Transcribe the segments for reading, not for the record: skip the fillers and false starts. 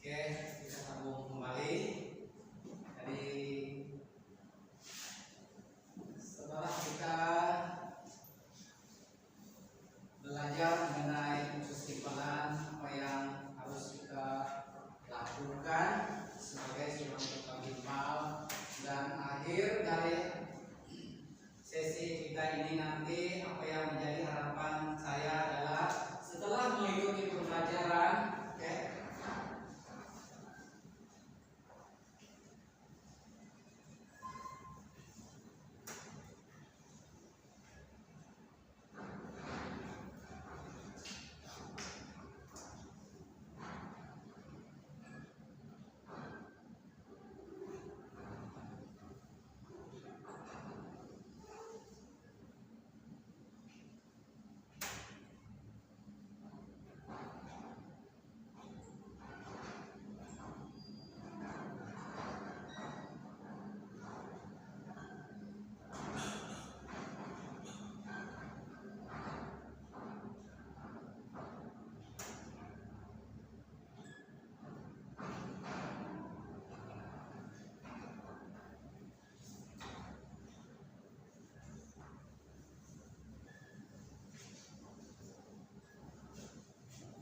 Oke, kita sambung kembali. Jadi setelah kita belajar mengenai proses timbalan, apa yang harus kita lakukan sebagai seorang tukang timbal, dan akhir dari sesi kita ini nanti apa yang menjadi harapan saya adalah setelah mengikuti pembelajaran, oke,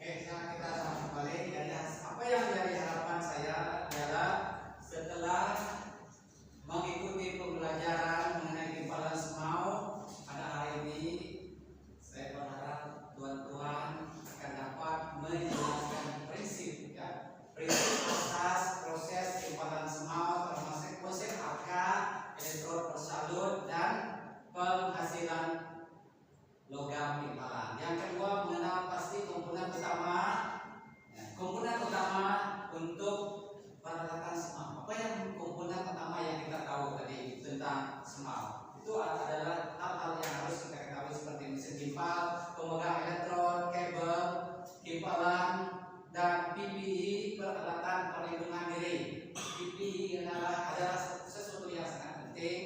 sekarang kita sama kembali. Jadi apa yang menjadi harapan saya adalah setelah mengikuti pembelajaran mengenai timbalan semau pada hari ini, saya berharap tuan-tuan akan dapat menjelaskan prinsip, ya, prinsip asas proses timbalan semau, termasuk konsep akar, elektrod bersalut, dan penghasilan logam timbalan. Yang kedua, mengenal pasti komponen utama, komponen utama untuk peralatan semau. Apa yang komponen utama yang kita tahu tadi tentang semau? Itu adalah hal-hal yang harus kita ketahui seperti mesin timbal, pemegang elektron, kabel, timbalan, dan PPE, peralatan perlindungan diri. PPE adalah sesuatu yang sangat penting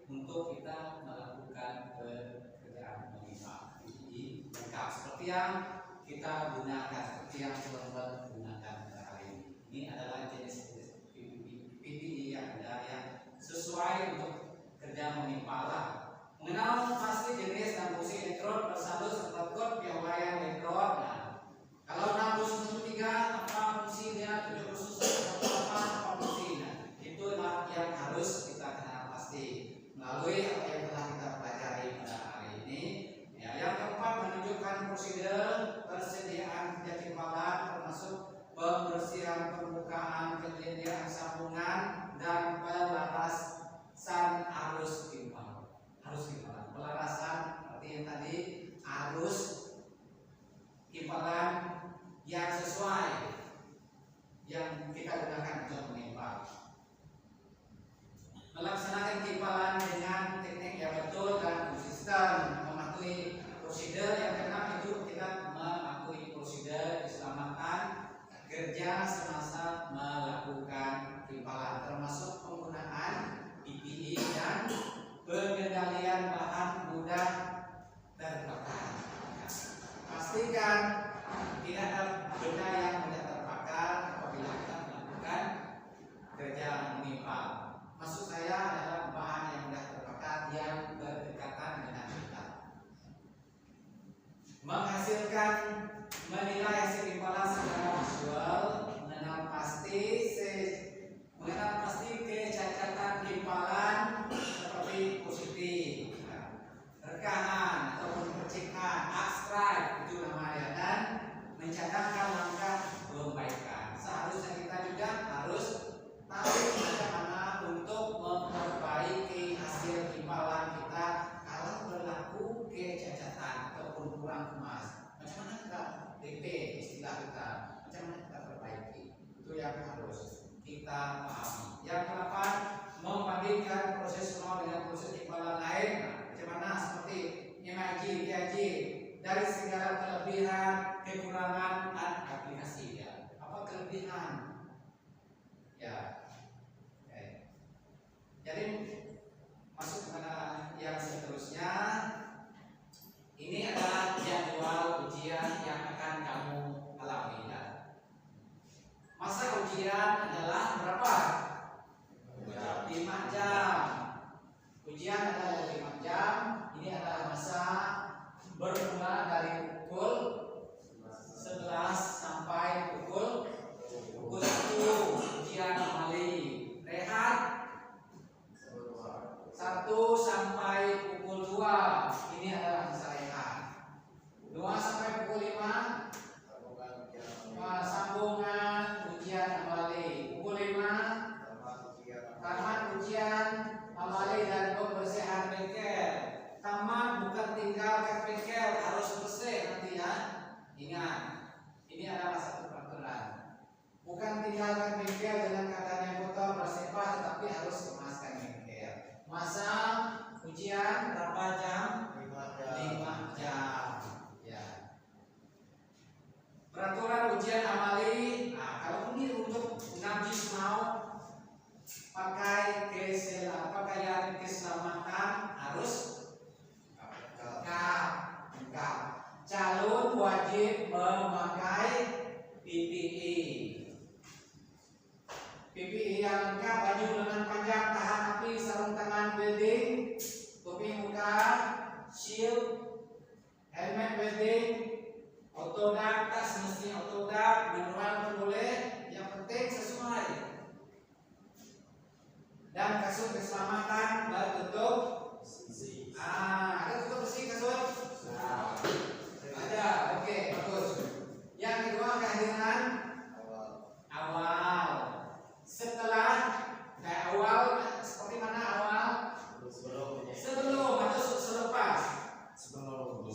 untuk kita melakukan pekerjaan menimbal. PPE lengkap seperti yang kita gunakan, seperti yang teman-teman gunakan hari ini. Ini adalah jenis PPE yang ada yang sesuai untuk kerja menimbal. Mengenal pasti jenis dan fungsi elektrod bersalut serta kod piawaian elektrod. Nah, kalau 603 apa fungsinya, 701 apa fungsinya, itulah yang harus kita kenal pasti melalui apa yang telah kita pelajari pada hari ini. Ya, yang keempat, menunjukkan prosedur persediaan kerja timbalan termasuk pembersihan permukaan, penyediaan sambungan, dan pelarasan arus timbal. Arus timbalan, pelarasan seperti yang tadi, arus timbalan yang sesuai yang kita gunakan untuk menimbal. Melaksanakan timbalan dengan teknik yang betul dan konsisten, mematuhi prosedur. Yang keenam itu kita mematuhi prosedur keselamatan kerja semasa melakukan timbalan, termasuk penggunaan PPE dan pengendalian bahan mudah terbakar. Pastikan tidak ada benda yang mudah terbakar apabila kita melakukan kerja menimbal. Maksud saya adalah bahan yang mudah terbakar yang berdekatan dengan kita. Menghasilkan, menilai hasil timbalan secara visual, mengenal pasti kecacatan timbalan seperti positif, rekahan ataupun percikan, abstrak itu namanya, dan mencadangkan langkah perbaikan. Seharusnya kita juga harus tahu bagaimana untuk memperbaiki hasil timbalan kita kalau berlaku kecacatan ataupun kurang kemas. Macam mana kita DP istilah kita, macam mana kita perbaiki, itu yang harus kita pahami. Yang ke-8, membandingkan proses semau dengan proses timbalan lain. Macam mana seperti MIG, TIG, dari segala kelebihan, kekurangan, dan aplikasi. Ya, apa kelebihan? Ya, jadi masuk kepada yang seterusnya. Ini adalah jadwal ujian yang akan kamu alami. Ya. Masa ujian Peraturan ujian amali. Nah, kalau ini untuk najis mau pakai pakaian keselamatan harus lengkap. Calon wajib memakai PPE. PPE yang lengkap, baju lengan panjang tahan api, sarung tangan welding, topi muka, shield, helmet welding, autodak, tas mesti autodak, manual pun boleh, yang penting sesuai. Dan kasut keselamatan bertutup besi. Ada tutup besi kasut? Ada. Oke, bagus. Yang kedua kehadiran awal. Setelah kayak awal seperti mana awal? Sebelum atau selepas? Sebelum.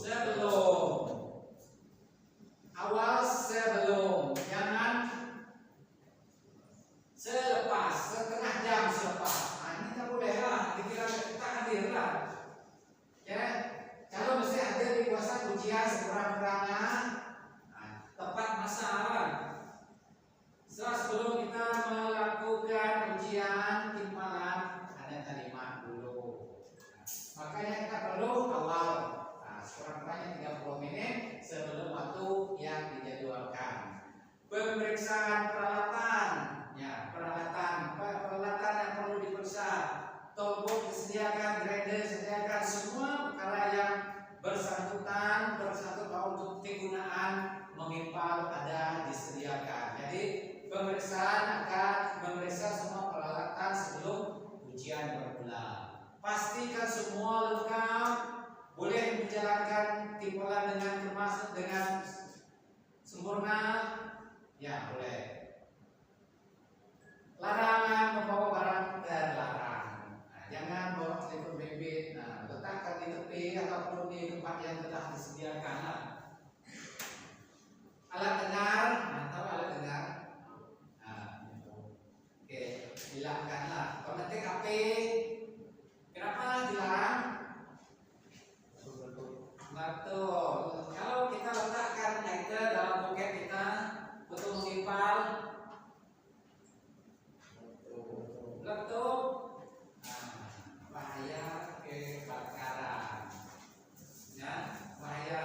Awal sebelum, jangan selepas, setengah jam selepas. Nah, ini tak boleh lah, dikira kita hadir lah. Ya, kalau mesti hadir di kuasa ujian sekurang-kurangnya tepat masa lah. Sebelum kita melakukan ujian timpalan ada kalimat dulu. Makanya kita perlu awal. Sekurang-kurangnya 30 menit sebelum waktu yang dijadwalkan. Pemeriksaan peralatan, ya peralatan yang perlu diperiksa. Tombol disediakan, grinder disediakan, semua perkara yang bersangkutan untuk kegunaan mengimpal ada disediakan. Jadi pemeriksaan akan memeriksa semua peralatan sebelum ujian bermula. Pastikan semua lengkap. Boleh menjalankan timbalan dengan sempurna, ya boleh. Larangan membawa barang terlarang. Nah, jangan bawa telepon bimbit. Nah, letakkan di tepi ataupun di tempat yang telah disediakan. Alat dengar, tahu alat dengar? Oke, hilangkanlah. Konektif HP, kenapa dilarang? Betul. Kalau kita letakkan lighter dalam poket kita untuk mengimpal, letup, bahaya kebakaran. Ya, bahaya.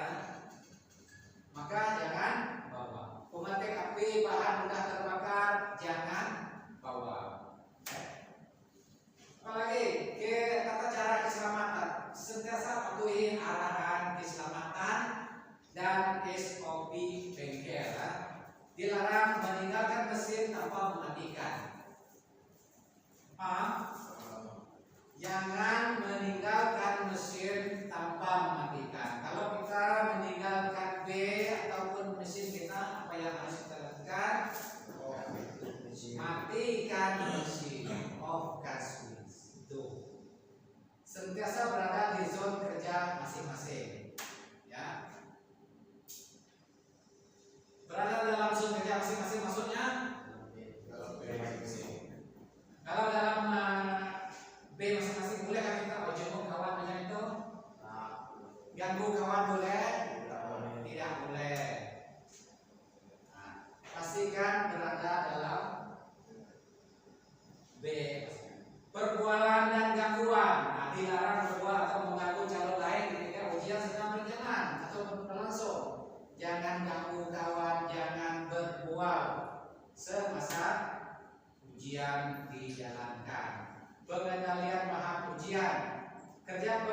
Maka jangan bawa. Pemantik api, bahan mudah terbakar, jangan bawa. Apalagi tata cara keselamatan, sentiasa patuhi arahan keselamatan dan SOP bengkel. Dilarang meninggalkan mesin tanpa mematikan. Jangan meninggalkan mesin tanpa mematikan. Kalau kita meninggalkan B ataupun mesin kita, apa yang harus kita lakukan? Matikan mesin, off-gas switch. Sentiasa berada di zona kerja masing-masing. Ya. Berada dalam zona kerja masing-masing maksudnya? Kalau dalam B masing-masing boleh kan kita jenguk kawan macam itu? Ganggu kawan boleh? Tidak boleh. Pastikan berada dalam B. Perbualan dan gangguan. Dilarang berbual atau mengganggu calon lain ketika ujian sedang berjalan atau berlangsung. Jangan ganggu kawan, jangan berbual semasa ujian dijalankan. Pengendalian bahan ujian. Kerja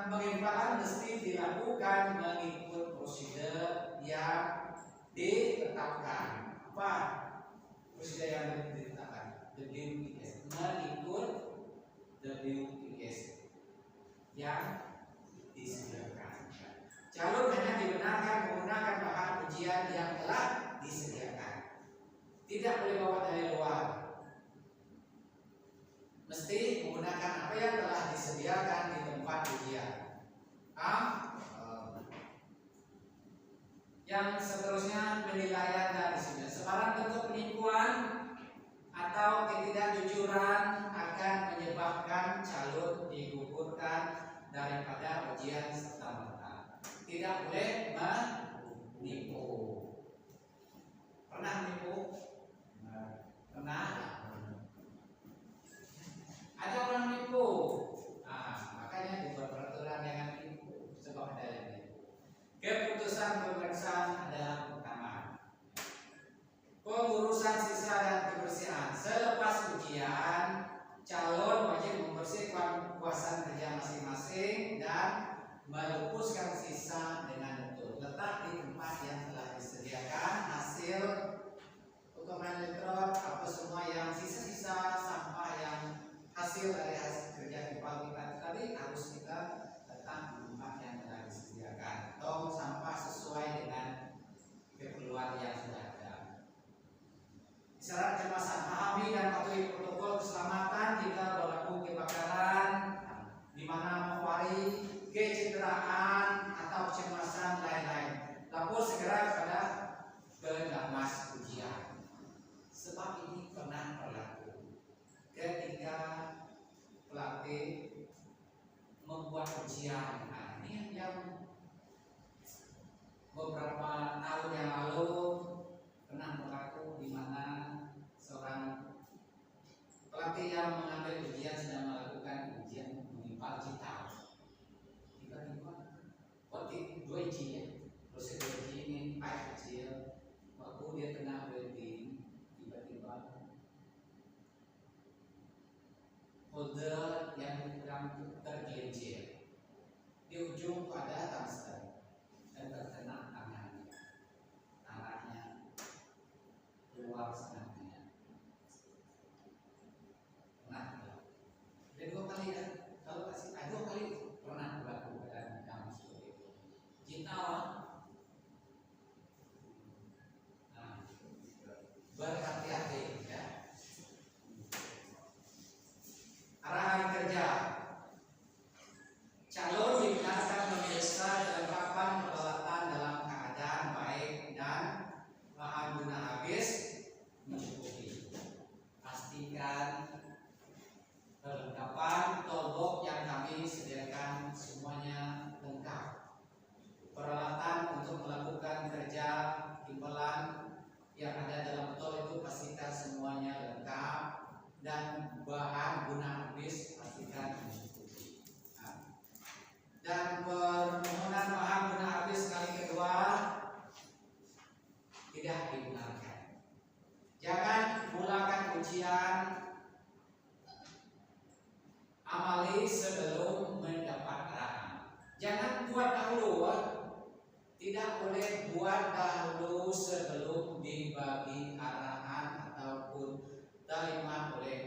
pengimpalan mesti dilakukan mengikut prosedur yang ditetapkan. Apa prosedur yang ditetapkan? WTS. Mengikut WTS yang disediakan. Calon hanya dibenarkan menggunakan bahan ujian yang telah disediakan. Tidak boleh bawa dari luar. Mesti menggunakan apa yang telah disediakan di tempat ujian. Yang seterusnya penilaian dari sini. Sebarang bentuk penipuan atau ketidakjujuran akan menyebabkan calon digugurkan daripada ujian serta-merta. Tidak boleh menipu. dia tengah welding, tiba-tiba holder yang tergelincir di ujung itu ada tungsten dan terkena tangannya, tangannya keluar setengahnya. Nah, dan 2 kali kan, kalau kasih 2 kali pernah berlaku pada kamu seperti itu. Jintawan, nah, berhati-hati ya. Arahan kerja. Calon dibenarkan memeriksa kelengkapan peralatan dalam keadaan baik dan bahan guna habis mencukupi. Pastikan perlengkapan toolbox yang kami sediakan semuanya lengkap. Peralatan untuk melakukan kerja timbalan yang ada dalam tol itu pastikan semuanya lengkap, dan bahan guna habis pastikan mencukupi. Dan permohonan bahan guna habis kali kedua tidak dibenarkan. Jangan mulakan ujian amali sebelum mendapat arahan. Jangan buat dahulu, tidak boleh buat dahulu sebelum dibagi arahan ataupun terima oleh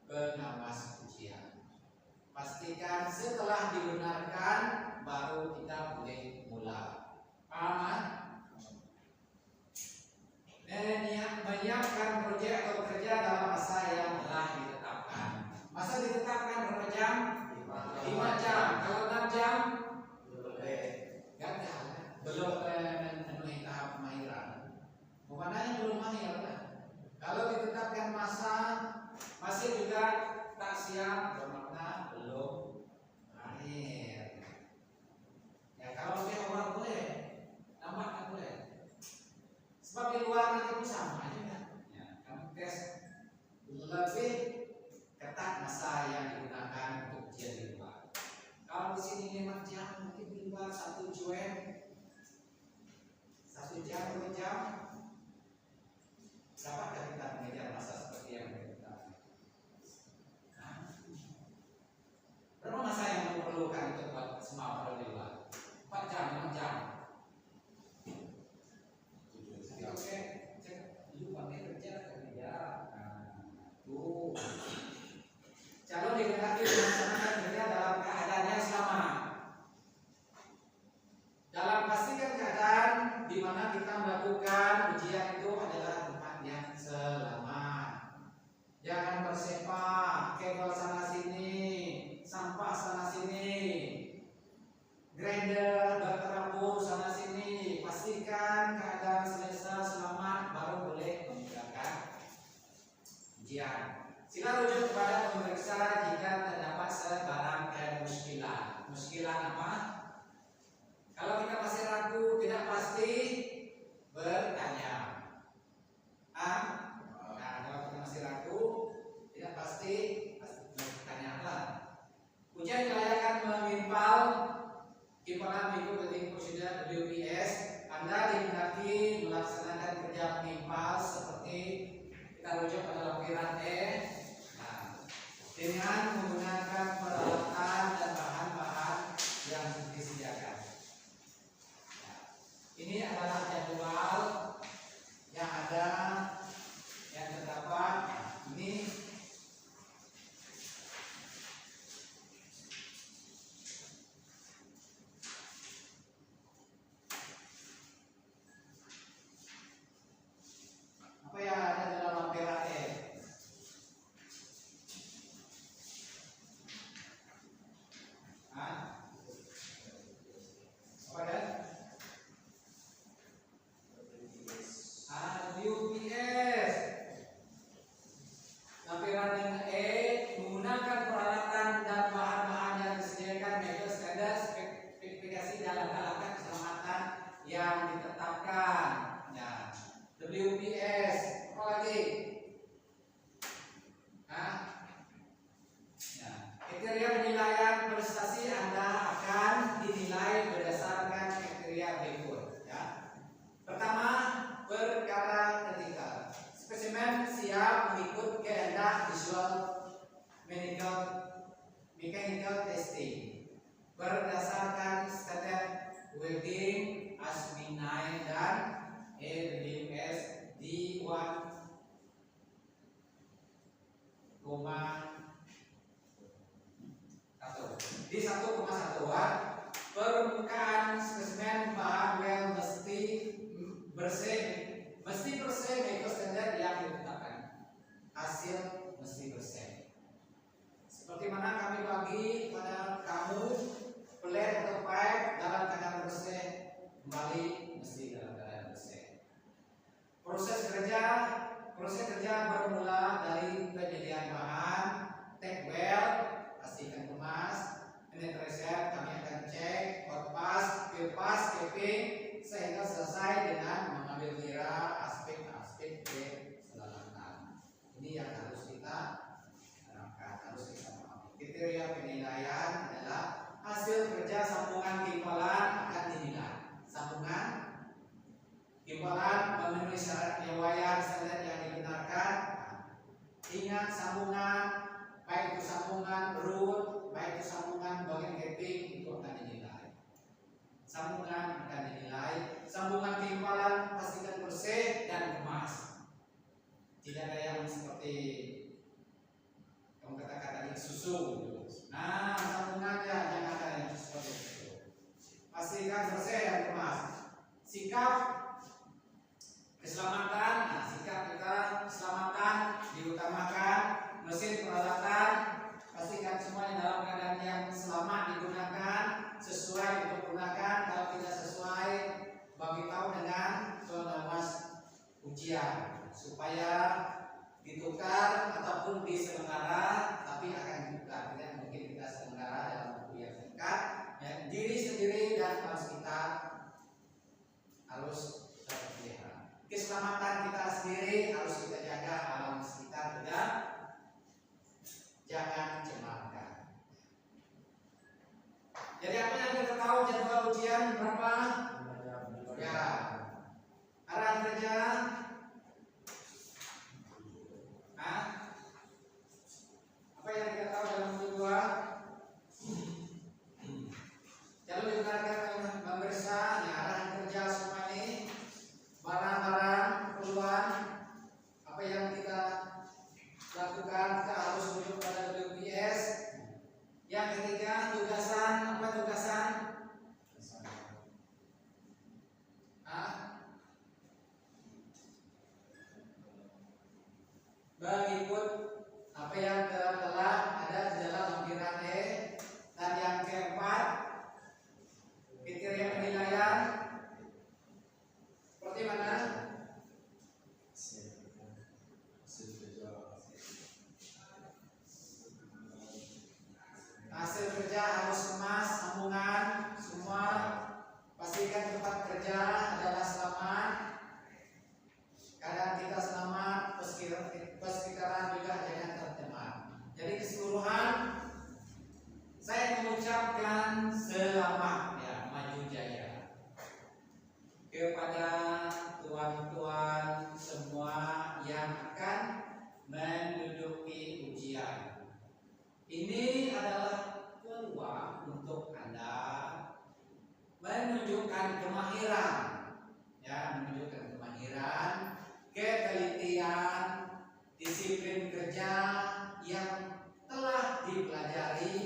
pengawas ujian. Pastikan setelah dibenarkan baru kita boleh mulai. Paham? Menyiapkan proyek atau kerja dalam masa yang telah ditetapkan. Masa ditetapkan berapa jam? 5 jam. Kalau 6 jam gagal, belum memenuhi tahap kemahiran. Pemandangan belum mahir kan? Kalau ditetapkan masa masih juga tak siap, bermakna belum mahir. Ya kalau lebih awal boleh, lambat tak boleh. Sebab di luar nanti pun sama juga. Ya, kamu tes lebih ketat masa yang digunakan untuk ujian di luar. Kalau di sini 5 jam, mungkin di luar 1 jam, 2 jam. Dapatkah kita mengejar masa seperti yang kita? Berapa masa yang diperlukan untuk buat semua orang di luar? 4 jam, 5 jam. Oke, cek dulu pakai kerja kerja. Tuh. Calon dikehendaki melaksanakan kerja dalam keadaan yang sama. Dalam pastikan keadaan di mana kita melakukan ujian itu adalah tempat yang selamat. Jangan bersepah, kabel sana sini, sampah sana sini, grinder berterabur sana sini. Pastikan keadaan selesai selamat baru boleh mengerjakan ujian. Sila rujuk kepada pemeriksa jika terdapat sebarang kemuskilan. Muskilan apa? Kalau kita masih ragu, tidak pasti, bertanya. Nah, kalau kita masih ragu, tidak pasti bertanya apa? Ujian kelayakan mengimpal timbalan mengikut ketentuan prosedur WPS. Anda dihendaki melaksanakan kerja mengimpal seperti kita rujuk pada lampiran E. Nah, dengan menggunakan peralatan dan bahan-bahan yang disediakan. Ini adalah jadwal yang ada, yang terdapat. Ini apa yang ada dalam lampiran E? Apa ada? UPS. Lampiran yang E menggunakan peralatan dan bahan-bahan yang disediakan metode standar spesifikasi dalam langkah keselamatan yang ditetapkan. Ya, WPS. Apa lagi? Ya, kriteria penilaian prestasi Anda akan dinilai berdasarkan kriteria berikut. Ya. Pertama, perkara Mesti bersih mengikut standar yang ditetapkan. Hasil mesti bersih. Seperti mana kami bagi pada kamu pelet atau pipe dalam keadaan bersih, kembali mesti dalam keadaan bersih. Proses kerja bermula dari penyediaan bahan, take well, pastikan kemas, penetrasi kami akan cek, hot pass, fill pass, capping, sehingga selesai dengan mengambil kira aspek-aspek keselamatan. Ini yang harus kita terapkan, harus kita pahami. Kriteria penilaian adalah hasil kerja sambungan timbalan akan dinilai. Sambungan timbalan memenuhi syarat penyesuaian standar yang dibenarkan. Ingat sambungan, baik itu sambungan root, baik itu sambungan bagian capping itu akan dinilai. Sambungan akan dinilai. Sambungan timbalan pastikan bersih dan kemas. Tidak ada yang seperti kamu katakan tadi susu. Nah, sambungannya jangan ada yang seperti itu. Pastikan bersih dan kemas. Sikap keselamatan. Nah, sikap kita keselamatan diutamakan. Mesin peralatan pastikan semuanya dalam keadaan yang selamat digunakan, sesuai untuk gunakan. Kalau tidak sesuai, bagi tahu dengan pengawas ujian supaya ditukar ataupun diselenggara, tapi akan ditukar. Tidak mungkin kita selenggara dalam waktu yang singkat. Ya, diri sendiri dan harus kita harus terpelihara. Keselamatan kita sendiri harus kita jaga, alam sekitar juga jangan cemarkan. Jadi apa yang kita tahu jadwal ujian berapa? Ya, arahan kerja. Apa yang kita tahu dalam kedua? Kalau dibenarkan oleh pemirsa, ya, arahan kerja semua ini, barang-barang keperluan, apa yang kita lakukan, kita harus rujuk pada WPS. Yang ketiga, tugasan. Apa tugasan? Mengikut apa yang telah ada di dalam lampiran E. Dan yang keempat, kriteria penilaian seperti mana? Hasil kerja harus kemas, sambungan, semua. Pastikan tempat kerja adalah selamat. Keadaan kita selamat, persekitaran juga jangan tercemar. Jadi keseluruhan saya mengucapkan selamat, ya, maju jaya kepada tuan-tuan semua yang akan menduduki ujian. Ini adalah peluang untuk Anda menunjukkan kemahiran, ya, menunjukkan kemahiran, ketelitian, disiplin kerja yang telah dipelajari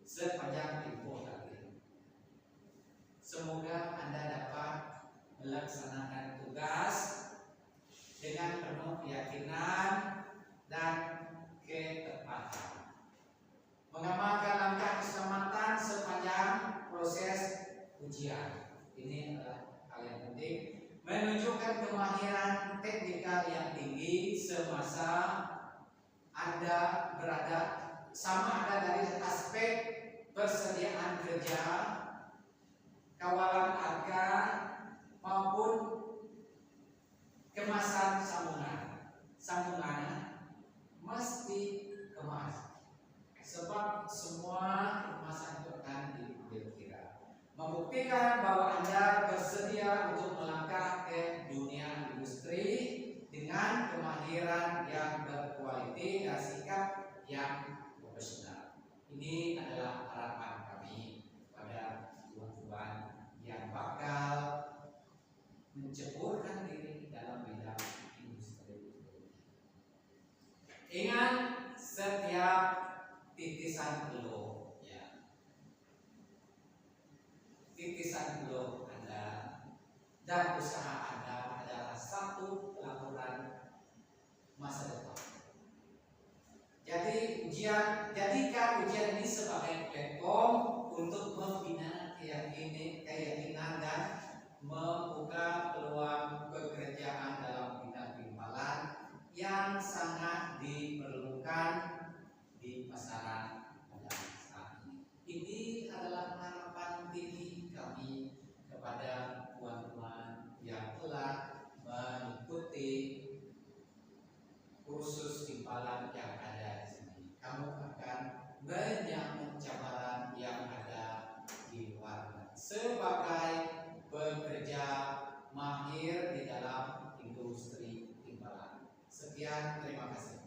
sepanjang tempoh tadi. Semoga Anda dapat melaksanakan tugas dengan penuh keyakinan dan ketepatan, mengamalkan langkah keselamatan sepanjang proses ujian. Ini adalah hal yang penting. Menunjukkan kemahiran teknikal yang tinggi semasa Anda berada, sama ada dari aspek persediaan kerja, kawalan harga, maupun kemasan sambungan. Sambungannya mesti kemas, sebab semua kemasan itu akan dikira. Membuktikan bahwa Anda bersedia untuk melangkah ke dunia industri dengan kemahiran yang berkualitas dan sikap yang profesional. Ini adalah harapan kami pada tuan-tuan yang bakal menceburkan diri dalam bidang industri. Ingat, setiap titisan telur, ya, titisan telur Anda dan usaha Anda adalah satu masa depan. Jadi jadikan ujian ini sebagai platform untuk membina keyakinan dan membuka peluang pekerjaan dalam bidang timpalan yang sangat diperlukan di pasaran pada saat ini. Ini adalah harapan tinggi kami kepada tuan-tuan yang telah mengikuti kursus timpalan yang ada di sini. Kamu akan banyak pencemaran yang ada di luar sebagai pekerja mahir di dalam industri timpalan. Sekian, terima kasih.